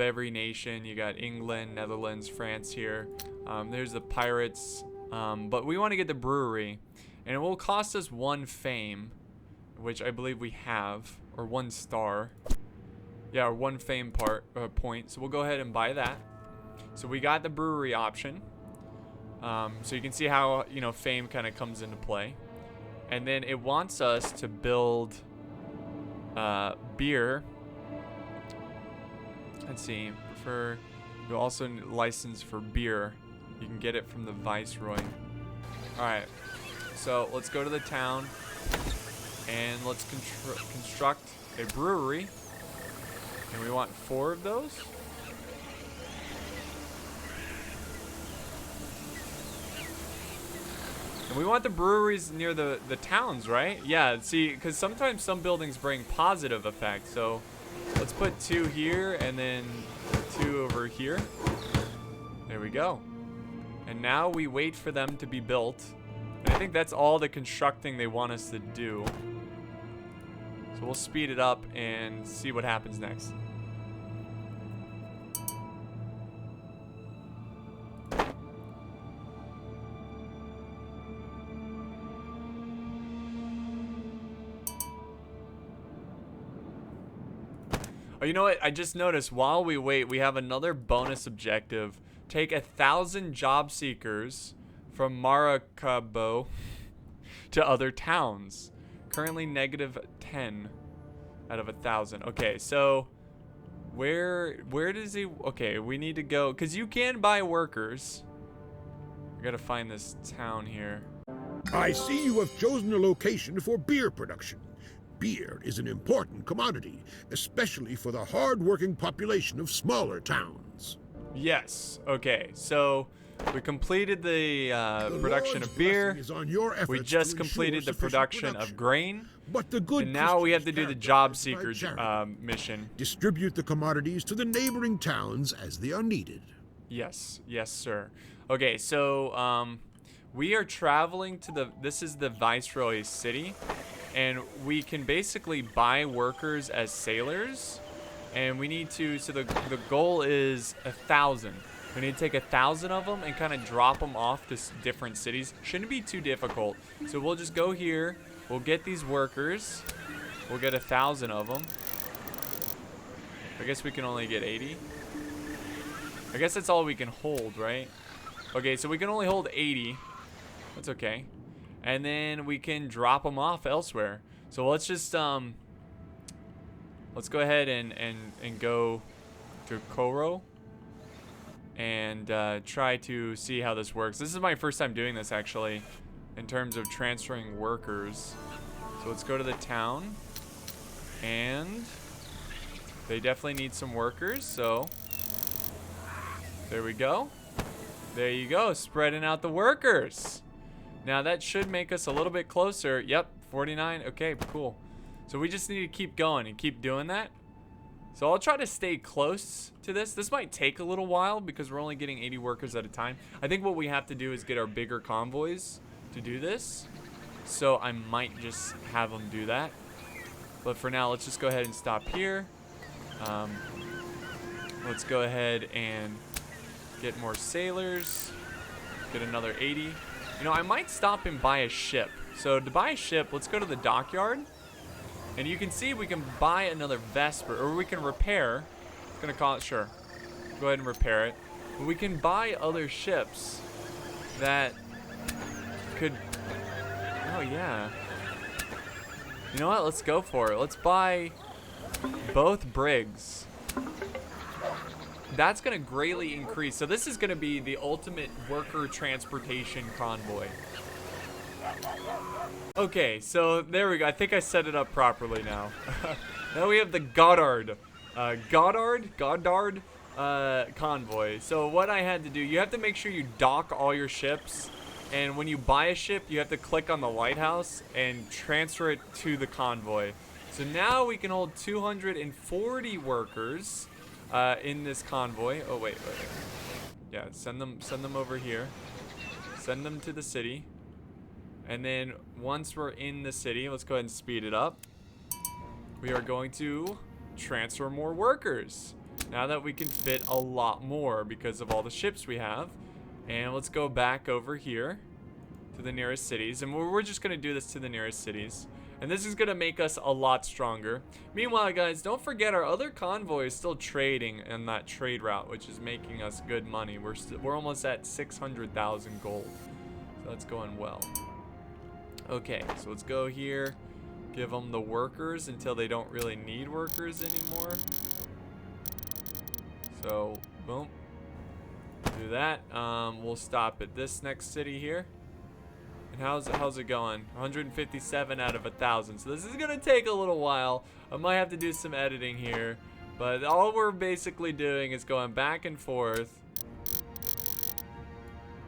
every nation. You got England, Netherlands, France here. There's the pirates, but we want to get the brewery, and it will cost us 1 fame, which I believe we have, or 1 star. Yeah, or 1 fame point. So we'll go ahead and buy that. So we got the brewery option. So you can see how, you know, fame kind of comes into play. And then it wants us to build beer. Let's see, we also need a license for beer. You can get it from the Viceroy. Alright, so let's go to the town and let's construct a brewery. And we want 4 of those. And we want the breweries near the towns, right? Yeah, see, because sometimes some buildings bring positive effects. So let's put 2 here and then 2 over here. There we go. And now we wait for them to be built. And I think that's all the constructing they want us to do. So we'll speed it up and see what happens next. Oh, you know what? I just noticed while we wait, we have another bonus objective. Take 1,000 job seekers from Maracaibo to other towns. Currently -10 out of 1,000. Okay, so where does he? Okay, we need to go because you can buy workers. We gotta find this town here. I see you have chosen a location for beer production. Beer is an important commodity, especially for the hard-working population of smaller towns. Yes. Okay. So we completed the production of beer. We just completed the production of grain. But the good and now we have to do the job seeker mission. Distribute the commodities to the neighboring towns as they are needed. Yes. Yes, sir. Okay. So we are traveling to this is the Viceroy city. And we can basically buy workers as sailors. And we need to, so the goal is 1,000. We need to take 1,000 of them and kind of drop them off to different cities. Shouldn't be too difficult. So we'll just go here. We'll get these workers. We'll get 1,000 of them. I guess we can only get 80. I guess that's all we can hold, right? Okay, so we can only hold 80. That's okay. And then we can drop them off elsewhere. So let's just let's go ahead and go to Koro and try to see how this works. This is my first time doing this actually. in terms of transferring workers. So let's go to the town. And they definitely need some workers, so there we go. There you go, spreading out the workers. Now that should make us a little bit closer. Yep, 49. Okay, cool. So we just need to keep going and keep doing that. So I'll try to stay close to this. This might take a little while because we're only getting 80 workers at a time. I think what we have to do is get our bigger convoys to do this. So I might just have them do that. But for now, let's just go ahead and stop here. Let's go ahead and get more sailors. Get another 80. You know, I might stop and buy a ship. So to buy a ship, let's go to the dockyard. And you can see we can buy another Vesper, or we can repair. I'm gonna call it, sure. Go ahead and repair it. But we can buy other ships that could, oh yeah. You know what, let's go for it. Let's buy both brigs. That's gonna greatly increase. So this is gonna be the ultimate worker transportation convoy. Okay, so there we go. I think I set it up properly now. Now we have the Goddard convoy. So what I had to do, you have to make sure you dock all your ships. And when you buy a ship, you have to click on the lighthouse and transfer it to the convoy. So now we can hold 240 workers in this convoy. Oh, wait. Yeah, send them over here. Send them to the city. And then once we're in the city, let's go ahead and speed it up. We are going to transfer more workers. Now that we can fit a lot more because of all the ships we have. And let's go back over here to the nearest cities. And we're just going to do this to the nearest cities. And this is going to make us a lot stronger. Meanwhile, guys, don't forget our other convoy is still trading in that trade route, which is making us good money. We're almost at 600,000 gold. So that's going well. Okay, so let's go here. Give them the workers until they don't really need workers anymore. So, boom. Do that. We'll stop at this next city here. And how's it going? 157 out of 1,000. So this is gonna take a little while. I might have to do some editing here, but all we're basically doing is going back and forth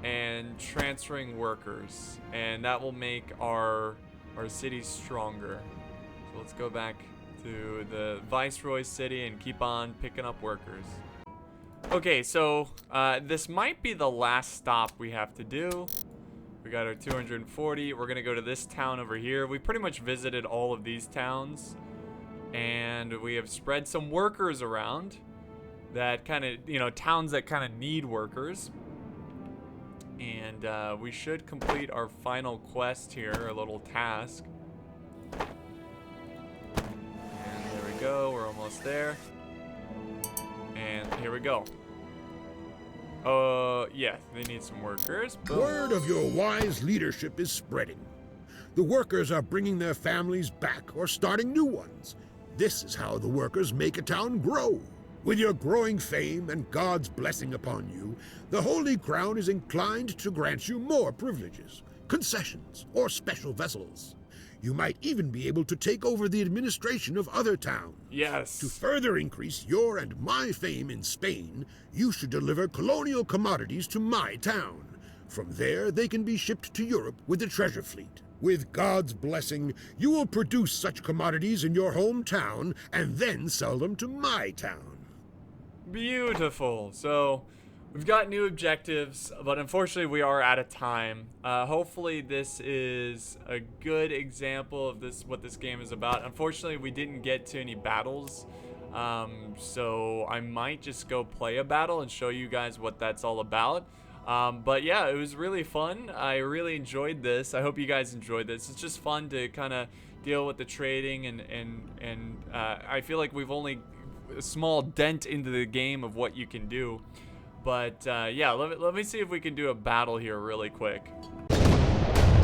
and transferring workers, and that will make our city stronger. So let's go back to the Viceroy city and keep on picking up workers. Okay, so this might be the last stop we have to do. We got our 240. We're gonna go to this town over here. We pretty much visited all of these towns, and we have spread some workers around that kind of, you know, towns that kind of need workers. And we should complete our final quest here, our little task. And there we go, we're almost there. And here we go. Yeah, they need some workers. Boom. Word of your wise leadership is spreading. The workers are bringing their families back or starting new ones. This is how the workers make a town grow. With your growing fame and God's blessing upon you, the Holy Crown is inclined to grant you more privileges, concessions, or special vessels. You might even be able to take over the administration of other towns. Yes. To further increase your and my fame in Spain, you should deliver colonial commodities to my town. From there, they can be shipped to Europe with the treasure fleet. With God's blessing, you will produce such commodities in your hometown and then sell them to my town. Beautiful. So we've got new objectives, but unfortunately we are out of time. Hopefully this is a good example of what this game is about. Unfortunately, we didn't get to any battles, so I might just go play a battle and show you guys what that's all about. But yeah, it was really fun. I really enjoyed this. I hope you guys enjoyed this. It's just fun to kind of deal with the trading, and I feel like we've only a small dent into the game of what you can do. But yeah, let me see if we can do a battle here really quick.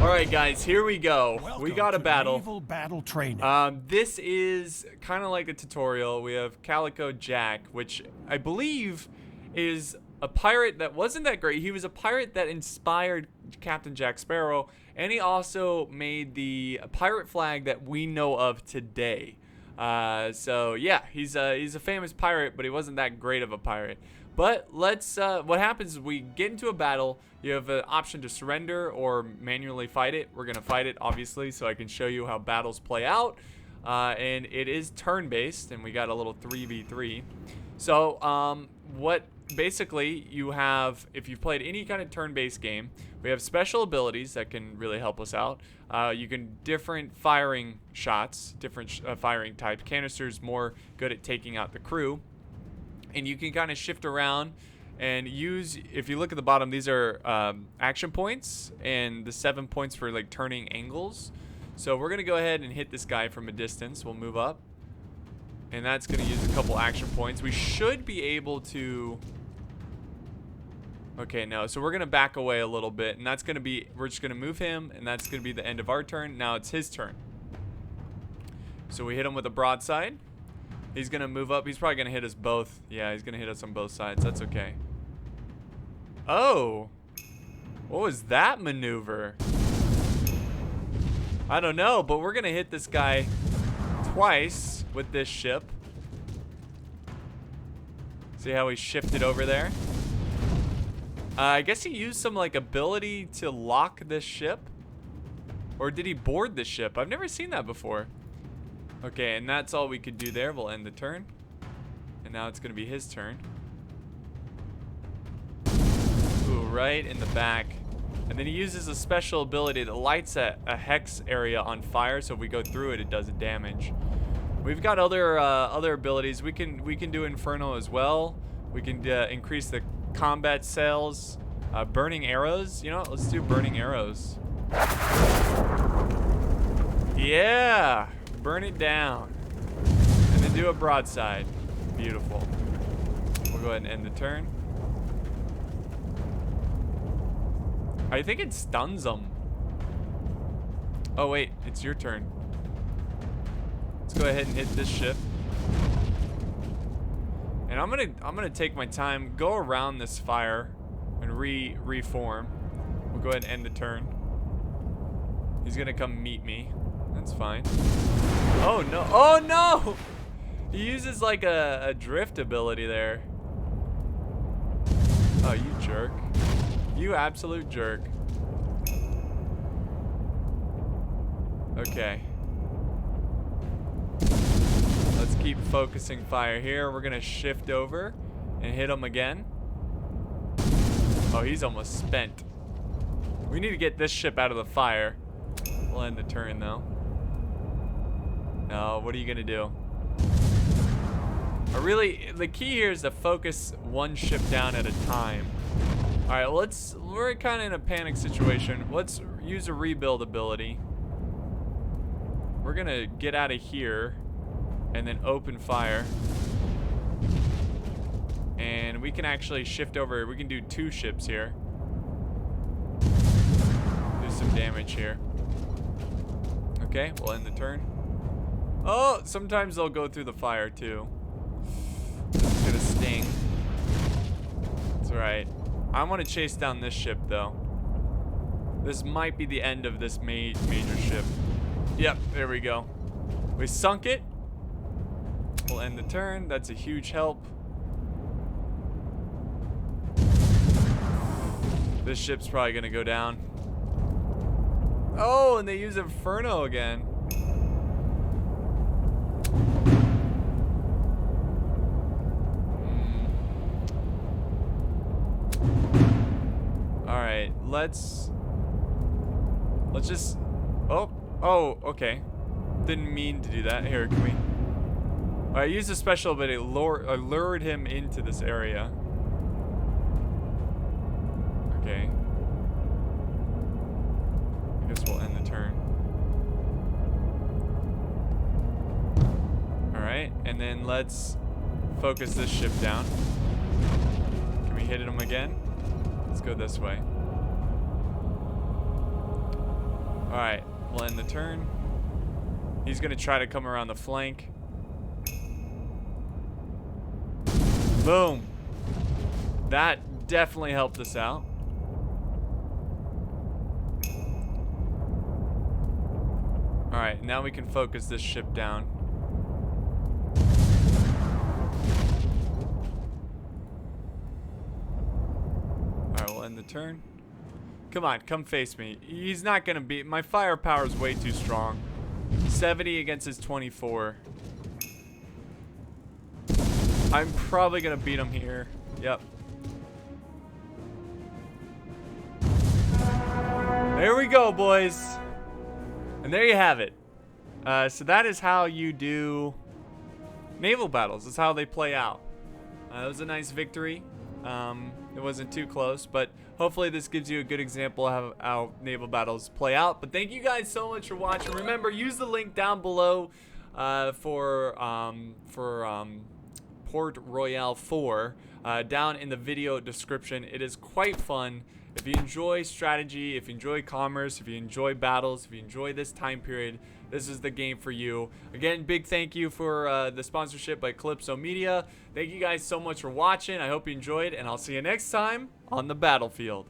All right, guys, here we go. We got a battle. Naval battle training. This is kind of like a tutorial. We have Calico Jack, which I believe is a pirate that wasn't that great. He was a pirate that inspired Captain Jack Sparrow, and he also made the pirate flag that we know of today. So yeah, he's a famous pirate, but he wasn't that great of a pirate. But let's, what happens is we get into a battle. You have an option to surrender or manually fight it. We're gonna fight it, obviously, so I can show you how battles play out. And it is turn-based, and we got a little 3v3. So, what basically you have, if you've played any kind of turn-based game, we have special abilities that can really help us out. You can different firing shots, different firing types. Canister's more good at taking out the crew, and you can kind of shift around and use. If you look at the bottom, these are action points, and the 7 points for like turning angles. So we're gonna go ahead and hit this guy from a distance. We'll move up, and that's gonna use a couple action points. We should be able to. Okay, no. So we're gonna back away a little bit, and that's gonna be. We're just gonna move him, and that's gonna be the end of our turn. Now it's his turn. So we hit him with a broadside. He's gonna move up. He's probably gonna hit us both. Yeah, he's gonna hit us on both sides. That's okay. Oh, what was that maneuver? I don't know, but we're gonna hit this guy twice with this ship. See how he shifted over there? I guess he used some like ability to lock this ship, or did he board the ship? I've never seen that before. Okay, and that's all we could do there. We'll end the turn, and now it's gonna be his turn. Ooh, right in the back. And then he uses a special ability that lights a hex area on fire, so if we go through it, it does damage. We've got other abilities. We can do Inferno as well. We can increase the combat cells. Burning arrows. You know what? Let's do burning arrows. Yeah, burn it down, and then do a broadside. Beautiful. We'll go ahead and end the turn. I think it stuns them. Oh wait, it's your turn. Let's go ahead and hit this ship. And I'm gonna take my time, go around this fire, and reform. We'll go ahead and end the turn. He's gonna come meet me. That's fine. Oh no! Oh no! He uses like a drift ability there. Oh, you jerk. You absolute jerk. Okay. Let's keep focusing fire here. We're gonna shift over and hit him again. Oh, he's almost spent. We need to get this ship out of the fire. We'll end the turn though. No, what are you gonna do? The key here is to focus one ship down at a time. Alright, we're kind of in a panic situation. Let's use a rebuild ability. We're gonna get out of here and then open fire. And we can actually shift over. We can do 2 ships here. Do some damage here. Okay, we'll end the turn. Oh, sometimes they'll go through the fire too. It's gonna sting. That's right. I want to chase down this ship though. This might be the end of this major ship. Yep, there we go. We sunk it. We'll end the turn. That's a huge help. This ship's probably gonna go down. Oh, and they use Inferno again. Alright, let's just... Oh, okay. Didn't mean to do that. Here, can we... Alright, use a special ability. Lured him into this area. Okay. I guess we'll end the turn. Alright, and then let's focus this ship down. Can we hit him again? Let's go this way. Alright, we'll end the turn. He's gonna try to come around the flank. Boom. That definitely helped us out. Alright, now we can focus this ship down. Alright, we'll end the turn. Come on, come face me. He's not gonna beat. My firepower is way too strong. 70 against his 24. I'm probably gonna beat him here. Yep. There we go, boys. And there you have it. So that is how you do naval battles. That's how they play out. It was a nice victory. It wasn't too close, but hopefully this gives you a good example of how naval battles play out. But thank you guys so much for watching. Remember, use the link down below for Port Royale 4 down in the video description. It is quite fun. If you enjoy strategy, if you enjoy commerce, if you enjoy battles, if you enjoy this time period, this is the game for you. Again, big thank you for the sponsorship by Calypso Media. Thank you guys so much for watching. I hope you enjoyed, and I'll see you next time on the battlefield.